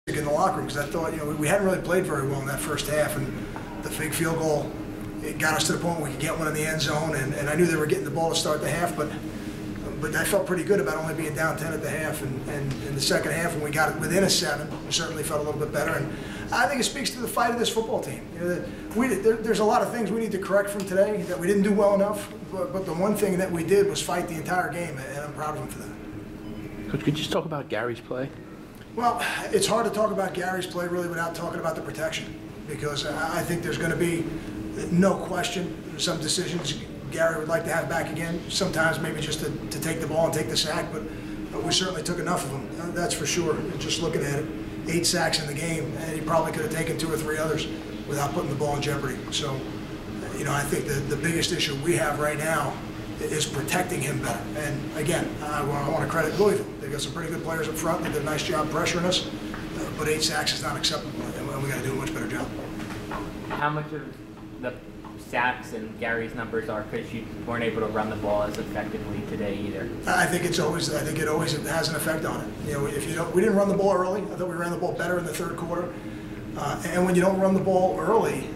in the locker room, because I thought, we hadn't really played very well in that first half, and the fake field goal, it got us to the point where we could get one in the end zone, and I knew they were getting the ball to start the half, but I felt pretty good about only being down 10 at the half, and in the second half, when we got it within a 7, we certainly felt a little bit better, and I think it speaks to the fight of this football team. There's a lot of things we need to correct from today that we didn't do well enough, but the one thing that we did was fight the entire game, and I'm proud of them for that. Coach, could you just talk about Gary's play? Well, it's hard to talk about Gary's play really without talking about the protection, because I think there's going to be no question some decisions Gary would like to have back again, sometimes maybe just to take the ball and take the sack, but we certainly took enough of them, that's for sure. Just looking at it, 8 sacks in the game, and he probably could have taken 2 or 3 others without putting the ball in jeopardy. So, I think the biggest issue we have right now is protecting him better. And again, I want to credit Louisville. They've got some pretty good players up front. They did a nice job pressuring us, but 8 sacks is not acceptable, and we got to do a much better job. How much of the sacks and Gary's numbers are because you weren't able to run the ball as effectively today either? I think it always has an effect on it. We didn't run the ball early. I thought we ran the ball better in the third quarter. And when you don't run the ball early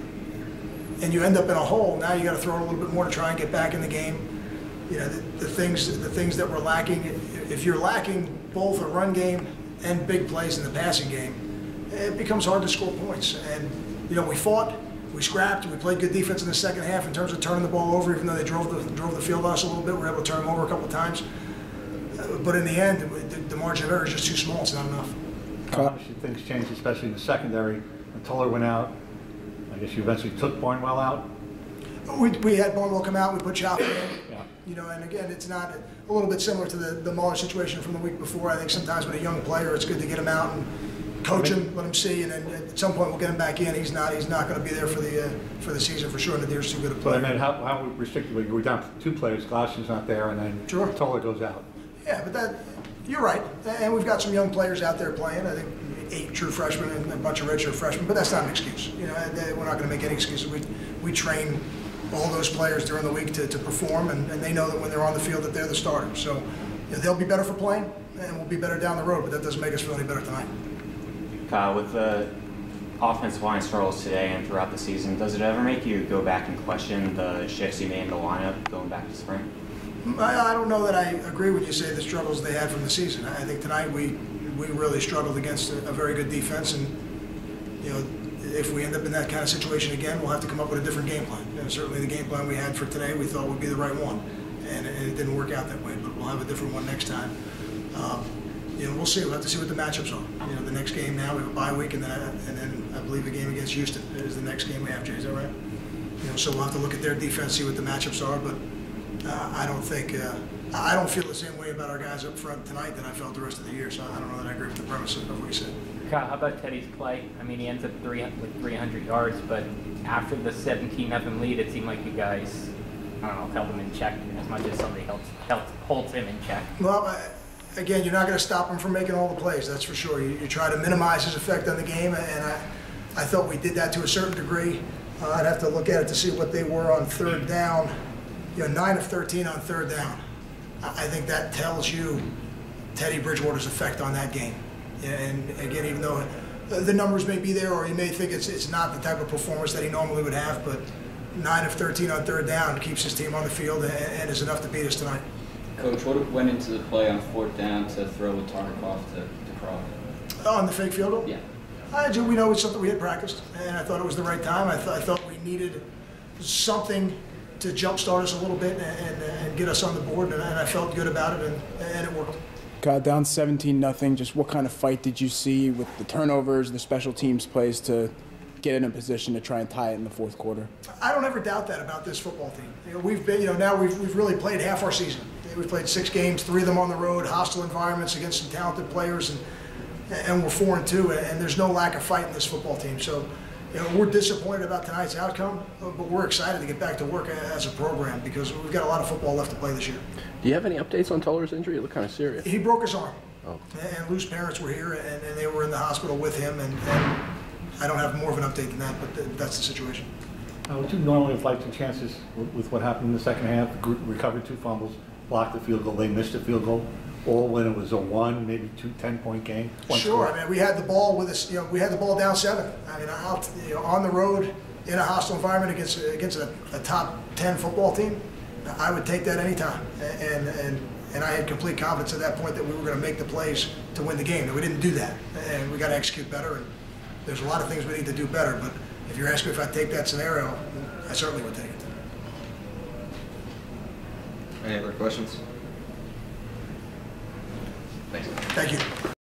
and you end up in a hole, now you got to throw it a little bit more to try and get back in the game. The things that we're lacking, if you're lacking both a run game and big plays in the passing game, it becomes hard to score points. And we fought, we scrapped, we played good defense in the second half in terms of turning the ball over, even though they drove the field on us a little bit. We were able to turn them over a couple of times. But in the end, the margin of error is just too small. It's not enough. Obviously, things changed, especially in the secondary. When Toller went out, I guess you eventually took Barnwell out. We had Barnwell come out, we put Chopper in. Yeah. And again, it's not a little bit similar to the Muller situation from the week before. I think sometimes with a young player, it's good to get him out and coach him, let him see, and then at some point we'll get him back in. He's not going to be there for the season for sure. And Nadir's too good a player. But I mean, how restricted were you? We're down to 2 players. Glassion's not there, and then sure. Toller goes out. Yeah, but you're right. And we've got some young players out there playing. I think 8 true freshmen and a bunch of redshirt freshmen. But that's not an excuse. We're not going to make any excuses. We train all those players during the week to perform, and they know that when they're on the field that they're the starters. So they'll be better for playing, and we'll be better down the road, but that doesn't make us feel any better tonight. Kyle, with the offensive line struggles today and throughout the season, does it ever make you go back and question the shifts you made in the lineup going back to spring? I don't know that I agree when you say the struggles they had from the season. I think tonight we really struggled against a very good defense, and if we end up in that kind of situation again, we'll have to come up with a different game plan. Certainly the game plan we had for today we thought would be the right one, and it didn't work out that way, but we'll have a different one next time. We'll see. We'll have to see what the matchups are. The next game now, we have a bye week, and then I believe the game against Houston is the next game we have, Jay, is that right? So we'll have to look at their defense, see what the matchups are, but I don't feel the same way about our guys up front tonight that I felt the rest of the year, so I don't know that I agree with the premise of what you said. Kyle, how about Teddy's play? I mean, he ends up with 300 yards, but after the 17-0 lead, it seemed like you guys, held him in check as much as somebody holds him in check. Well, again, you're not going to stop him from making all the plays, that's for sure. You try to minimize his effect on the game, and I thought we did that to a certain degree. I'd have to look at it to see what they were on third down. 9 of 13 on third down. I think that tells you Teddy Bridgewater's effect on that game. And again, even though the numbers may be there, or you may think it's not the type of performance that he normally would have, but 9 of 13 on third down keeps his team on the field and is enough to beat us tonight. Coach, what went into the play on 4th down to throw with Tarkov to Crawford? On the fake field goal? Yeah. We know it's something we had practiced, and I thought it was the right time. I thought we needed something to jumpstart us a little bit and get us on the board, and I felt good about it, and it worked. Got down 17-0. Just what kind of fight did you see with the turnovers, the special teams plays to get in a position to try and tie it in the 4th quarter? I don't ever doubt that about this football team. We've been, now we've really played half our season. We've played 6 games, 3 of them on the road, hostile environments against some talented players, and we're 4-2, and there's no lack of fight in this football team. So, we're disappointed about tonight's outcome, but we're excited to get back to work as a program because we've got a lot of football left to play this year. Do you have any updates on Toller's injury? It looked kind of serious. He broke his arm, oh. And Lou's parents were here, and they were in the hospital with him, and I don't have more of an update than that, but that's the situation. Would you normally have liked 2 chances with what happened in the second half? Recovered 2 fumbles, blocked the field goal, they missed a field goal. all when it was a 1, maybe 2 10-point game? One Sure. score. I mean, we had the ball with us. We had the ball down 7. I mean, on the road in a hostile environment against a top 10 football team, I would take that anytime. And I had complete confidence at that point that we were going to make the plays to win the game. And we didn't do that, and we got to execute better. And there's a lot of things we need to do better. But if you're asking me if I'd take that scenario, I certainly would take it. Any other questions? Thanks. Thank you.